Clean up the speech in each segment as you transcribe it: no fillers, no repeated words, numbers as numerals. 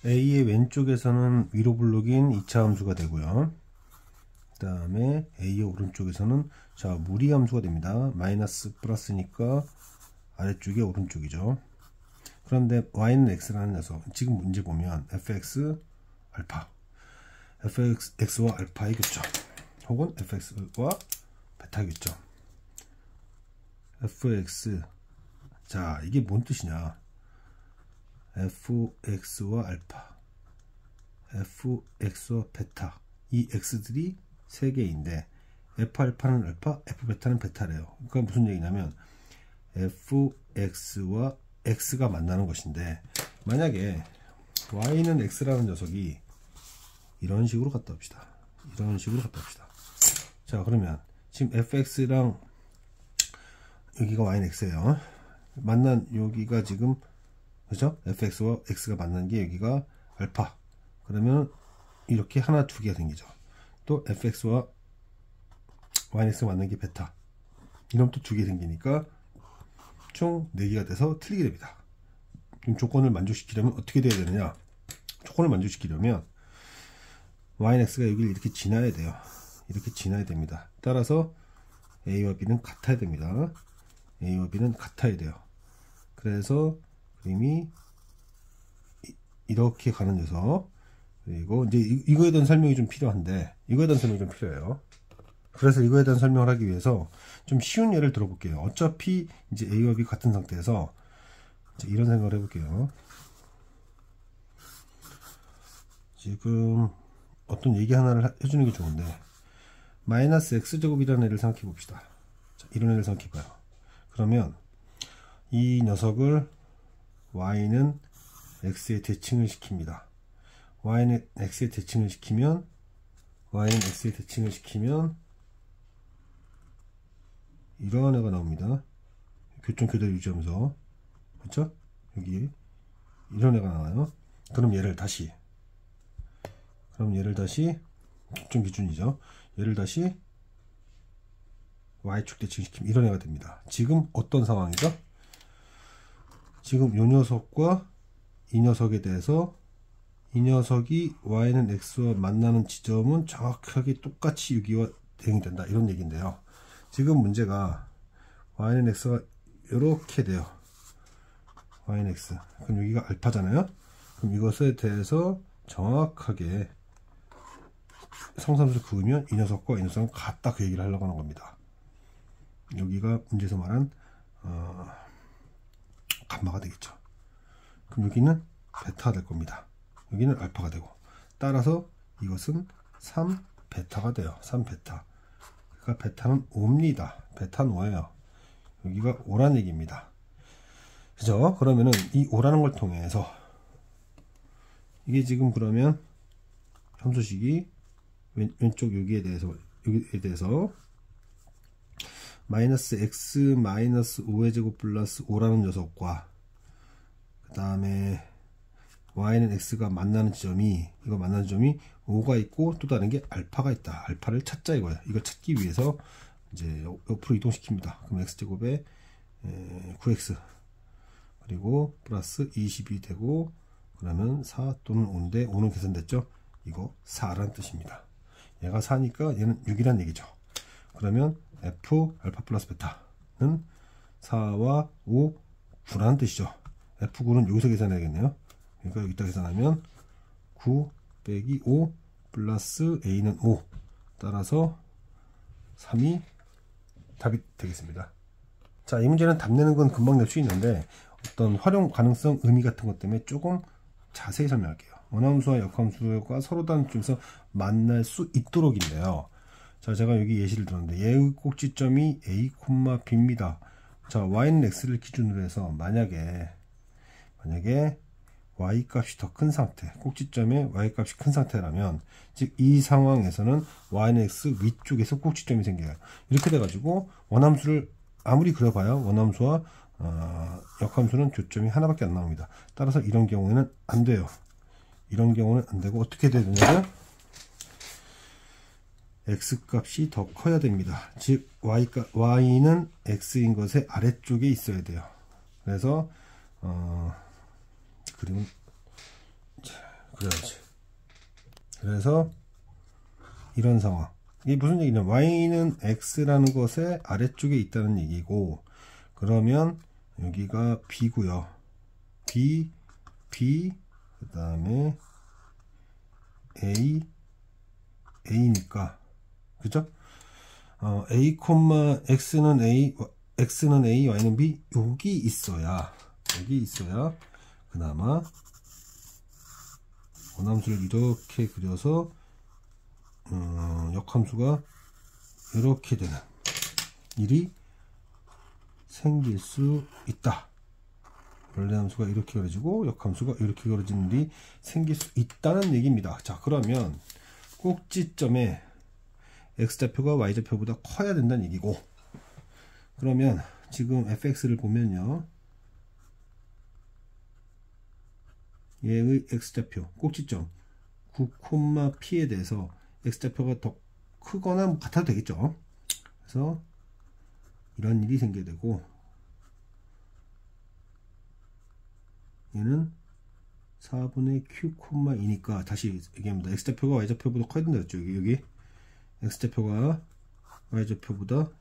A의 왼쪽에서는 위로 블록인 2차 함수가 되고요. 그 다음에 A의 오른쪽에서는 자 무리 함수가 됩니다. 마이너스 플러스니까 아래쪽이 오른쪽이죠. 그런데 y는 x라는 녀석, 지금 문제 보면 fx 알파, fx와 알파의 교점, 혹은 fx와 베타의 교점. fx, 자 이게 뭔 뜻이냐? fx와 알파, fx와 베타, 이 x들이 세 개인데 f 알파는 알파, f 베타는 베타래요. 그러니까 무슨 얘기냐면 fx와 x가 만나는 것인데, 만약에 y는 x라는 녀석이 이런 식으로 갔다 옵시다. 이런 식으로 갔다 옵시다. 자 그러면 지금 fx랑 여기가 y는 x예요. 만난 여기가 지금 그죠? fx와 x가 만난 게 여기가 알파. 그러면 이렇게 하나 두 개가 생기죠. 또 fx와 y는 x가 만난 게 베타. 이러면 또 두 개 생기니까 총 4개가 돼서 틀리게 됩니다. 그럼 조건을 만족시키려면 어떻게 돼야 되느냐? 조건을 만족시키려면 yx가 여기를 이렇게 지나야 돼요. 이렇게 지나야 됩니다. 따라서 a와 b는 같아야 됩니다. a와 b는 같아야 돼요. 그래서 그림이 이렇게 가는 녀석, 그리고 이제 이거에 대한 설명이 좀 필요한데, 이거에 대한 설명이 좀 필요해요. 그래서 이거에 대한 설명을 하기 위해서 좀 쉬운 예를 들어볼게요. 어차피 이제 A와 B 같은 상태에서 이런 생각을 해볼게요. 지금 어떤 얘기 하나를 해주는 게 좋은데, 마이너스 x제곱이라는 애를 생각해 봅시다. 자, 이런 애를 생각해 봐요. 그러면 이 녀석을 y는 x에 대칭을 시킵니다. y는 x에 대칭을 시키면 이러한 애가 나옵니다. 교점 그대로 유지하면서, 그렇죠? 여기 이런 애가 나와요. 그럼 얘를 다시 교점 기준이죠. 얘를 다시 y축 대칭시키면 이런 애가 됩니다. 지금 어떤 상황이죠? 지금 요 녀석과 이 녀석에 대해서 이 녀석이 y는 x와 만나는 지점은 정확하게 똑같이 여기와 대응이 된다, 이런 얘기인데요. 지금 문제가 y는 x가 이렇게 돼요. y는 x. 그럼 여기가 알파잖아요. 그럼 이것에 대해서 정확하게 성삼수를 그으면 이 녀석과 이 녀석은 같다, 그 얘기를 하려고 하는 겁니다. 여기가 문제에서 말한 감마가 되겠죠. 그럼 여기는 베타가 될 겁니다. 여기는 알파가 되고, 따라서 이것은 3베타가 돼요. 3베타. 그러니까 베타는 5입니다. 베타는 5예요. 여기가 5란 얘기입니다. 그죠? 그러면은 이 5라는 걸 통해서 이게 지금 그러면 함수식이 왼쪽 여기에 대해서 마이너스 x 마이너스 5의 제곱 플러스 5라는 녀석과 그 다음에 y는 x가 만나는 지점이, 이거 만나는 점이 5가 있고 또 다른 게 알파가 있다. 알파를 찾자 이거예요. 이걸 찾기 위해서 이제 옆으로 이동시킵니다. 그럼 x제곱에 9x 그리고 플러스 20이 되고, 그러면 4 또는 5인데 5는 계산됐죠? 이거 4라는 뜻입니다. 얘가 4니까 얘는 6이란 얘기죠. 그러면 f 알파 플러스 베타는 4와 5, 9라는 뜻이죠. f9는 여기서 계산해야겠네요. 그러니까 여기다 계산하면 9 빼기 5 플러스 a는 5, 따라서 3이 답이 되겠습니다. 자, 이 문제는 답 내는 건 금방 낼 수 있는데 어떤 활용 가능성 의미 같은 것 때문에 조금 자세히 설명할게요. 원함수와 역함수가 서로 다른 쪽에서 만날 수 있도록인데요. 자, 제가 여기 예시를 들었는데 얘의 꼭지점이 a, b입니다. 자, y는 x를 기준으로 해서 만약에 y 값이 더 큰 상태, 꼭지점에 y 값이 큰 상태라면, 즉 이 상황에서는 y는 x 위쪽에서 꼭지점이 생겨요. 이렇게 돼가지고 원함수를 아무리 그려봐야 원함수와 역함수는 교점이 하나밖에 안 나옵니다. 따라서 이런 경우에는 안 돼요. 이런 경우는 안 되고 어떻게 되느냐면 x 값이 더 커야 됩니다. 즉 y는 x인 것의 아래쪽에 있어야 돼요. 그래서 그림은 그래야지. 그래서 이런 상황. 이게 무슨 얘기냐? y는 x라는 것의 아래쪽에 있다는 얘기고, 그러면 여기가 b고요. b, 그 다음에 a니까, 그죠? a, x는 a, y는 b, 여기 있어야 그나마 원함수를 이렇게 그려서 역함수가 이렇게 되는 일이 생길 수 있다. 원래 함수가 이렇게 그려지고 역함수가 이렇게 그려지는 일이 생길 수 있다는 얘기입니다. 자, 그러면 꼭지점에 x좌표가 y좌표보다 커야 된다는 얘기고, 그러면 지금 fx를 보면요, 얘의 x좌표 꼭지점 9,p에 대해서 x좌표가 더 크거나 뭐 같아도 되겠죠. 그래서 이런 일이 생겨야 되고, 얘는 4분의 q,2니까 다시 얘기합니다. x좌표가 y좌표보다 커야 된다 했죠. 여기 x좌표가 y좌표보다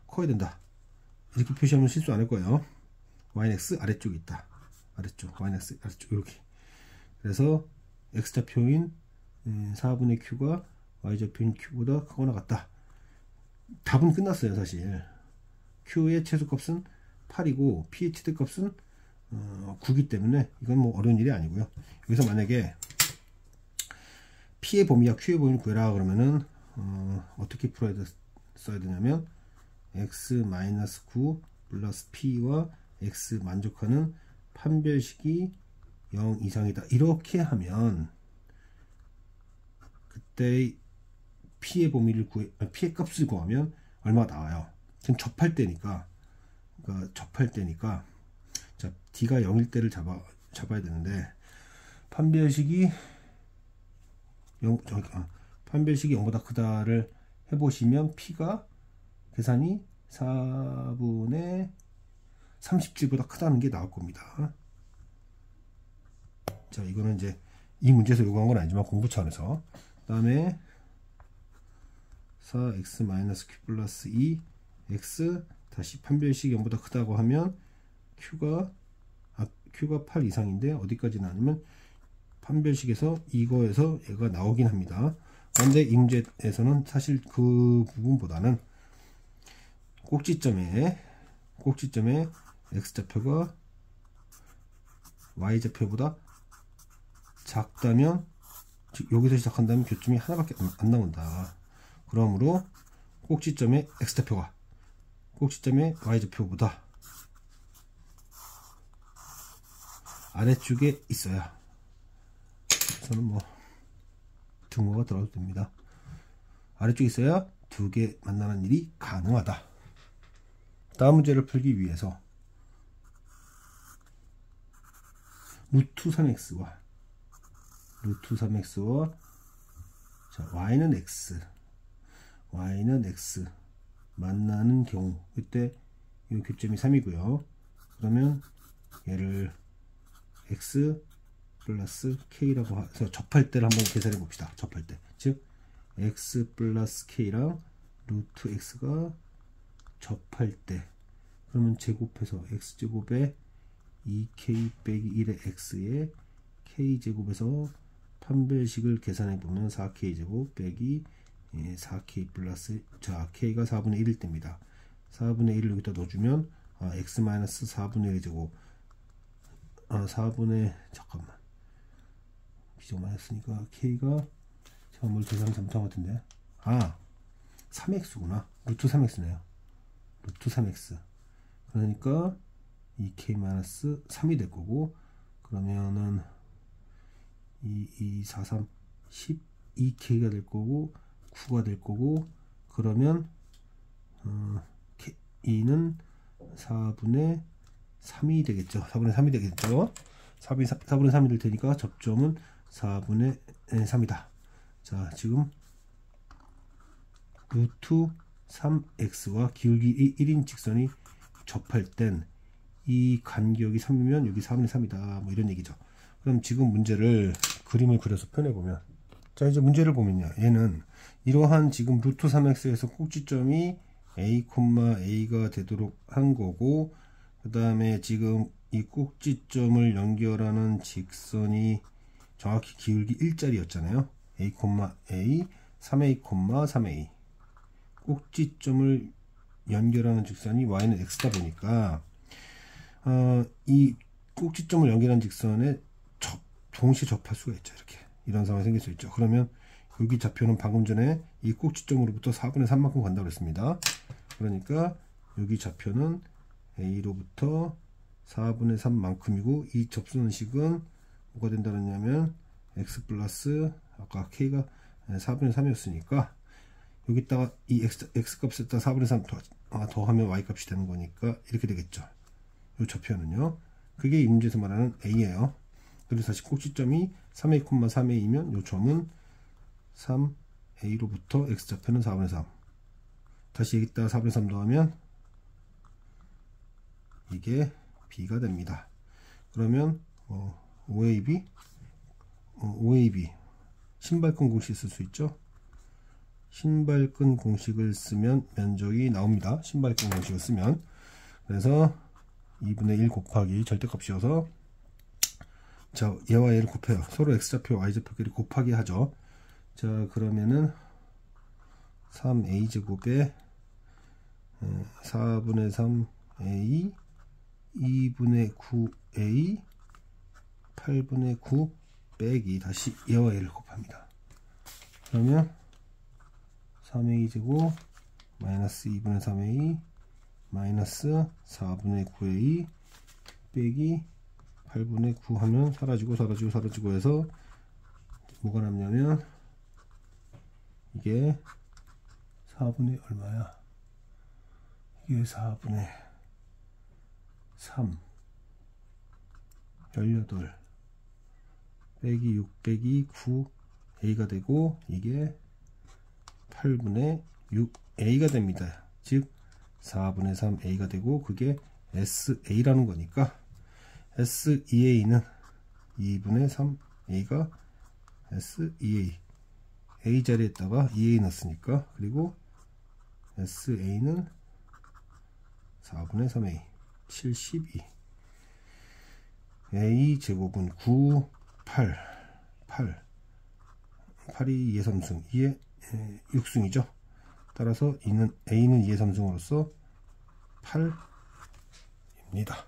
커야 된다. 이렇게 표시하면 실수 안 할 거예요. y는 x 아래쪽에 있다. 아래쪽, y는 x 아래쪽, 이렇게. 그래서 x좌표인 4분의 q가 y좌표인 q보다 크거나 같다. 답은 끝났어요. 사실 q의 최소값은 8이고 p의 최대값은 9기 때문에 이건 뭐 어려운 일이 아니고요. 여기서 만약에 p의 범위와 q의 범위를 구해라 그러면은 어떻게 써야 되냐면 x-9 플러스 p와 x 만족하는 판별식이 0 이상이다. 이렇게 하면 그때 p의 범위를 p의 값을 구하면 얼마가 나와요. 지금 접할 때니까, 자, d가 0일 때를 잡아야 되는데, 판별식이 0보다 크다를 해보시면 p가 계산이 4분의 37보다 크다는 게 나올 겁니다. 자, 이거는 이제 이 문제에서 요구한 건 아니지만 공부 차원에서. 그 다음에 4x-q 플러스 2 x 다시 판별식 0보다 크다고 하면 q가 8 이상인데 어디까지 나냐면 판별식에서 이거에서 얘가 나오긴 합니다. 그런데 이 문제에서는 사실 그 부분보다는 꼭지점에 x좌표가 y좌표보다 작다면, 즉 여기서 시작한다면 교점이 하나밖에 안 나온다. 그러므로 꼭지점의 x좌표가 꼭지점의 y좌표보다 아래쪽에 있어야, 저는 뭐 등호가 들어도 됩니다. 아래쪽에 있어야 두 개 만나는 일이 가능하다. 다음 문제를 풀기 위해서 루트 3x와 자, y는 x 만나는 경우, 그때 이 교점이 3이고요. 그러면 얘를 x 플러스 k라고 해서 접할 때를 한번 계산해 봅시다. 접할 때, 즉 x 플러스 k랑 루트 x가 접할 때, 그러면 제곱해서 x제곱에 2k 빼기 1의 x에 k제곱에서 판별식을 계산해 보면 4k제곱 빼기 4k 플러스, 자, k가 4분의 1일 때입니다. 4분의 1을 여기다 넣어주면 x 마이너스 4분의 1의 제곱, 4분의, 잠깐만, 비정만 했으니까 k가, 제가 뭘 계산 잘못한 것 같은데, 3x구나. 루트 3x네요. 루트 3x. 그러니까 2k 마이너스 3이 될 거고, 그러면은 2, 4, 3, 12k가 될 거고 9가 될 거고, 그러면 2는 4분의 3이 되겠죠. 4분의 3이 되겠죠. 4분의 3이 될 테니까 접점은 4분의 3이다. 자, 지금 루트 3x와 기울기 1인 직선이 접할 땐 이 간격이 3이면 여기 4분의 3이다. 뭐 이런 얘기죠. 그럼 지금 문제를 그림을 그려서 표현해보면, 자 이제 문제를 보면요, 얘는 이러한 지금 루트 3x에서 꼭지점이 a, a가 되도록 한 거고, 그 다음에 지금 이 꼭지점을 연결하는 직선이 정확히 기울기 1짜리였잖아요. a, a, 3a, 3a. 꼭지점을 연결하는 직선이 y는 x다 보니까 이 꼭지점을 연결한 직선에 동시에 접할 수가 있죠. 이렇게 이런 상황이 생길 수 있죠. 그러면 여기 좌표는 방금 전에 이 꼭지점으로부터 4분의 3만큼 간다고 그랬습니다. 그러니까 여기 좌표는 a로부터 4분의 3만큼이고, 이 접선식은 뭐가 된다 그랬냐면 x 플러스 아까 k가 4분의 3이었으니까 여기다가 이 x 값에다 4분의 3 더하면 y 값이 되는 거니까 이렇게 되겠죠. 이 좌표는요, 그게 이 문제에서 말하는 a예요. 그래서 다시 꼭지점이 3a, 3a이면 이 점은 3a로부터 x좌표는 4분의 3, 다시 여기다가 4분의 3 더하면 이게 b가 됩니다. 그러면 OAB 신발끈 공식 쓸 수 있죠. 신발끈 공식을 쓰면 면적이 나옵니다. 신발끈 공식을 쓰면. 그래서 2분의 1 곱하기 절대값이어서, 자 얘와 얘를 곱해요. 서로 x좌표 y좌표끼리 곱하기 하죠. 자 그러면은 3a 제곱에 4분의 3a 2분의 9a 8분의 9 빼기 다시 얘와 얘를 곱합니다. 그러면 3a 제곱 마이너스 2분의 3a 마이너스 4분의 9a 빼기 8분의 9 하면 사라지고 해서 뭐가 남냐면 이게 4분의 얼마야? 이게 4분의 3 18 빼기 6 빼기 9a가 되고, 이게 8분의 6a가 됩니다. 즉 4분의 3a가 되고, 그게 SA라는 거니까 SEA는 2분의 3a가 SEA, a 자리에다가 EA 넣었으니까, 그리고 SA는 4분의 3a 72. a 제곱은 9 8 8이 2의 3승 2의 6승이죠. 따라서 a는 2의 3승으로서 8입니다.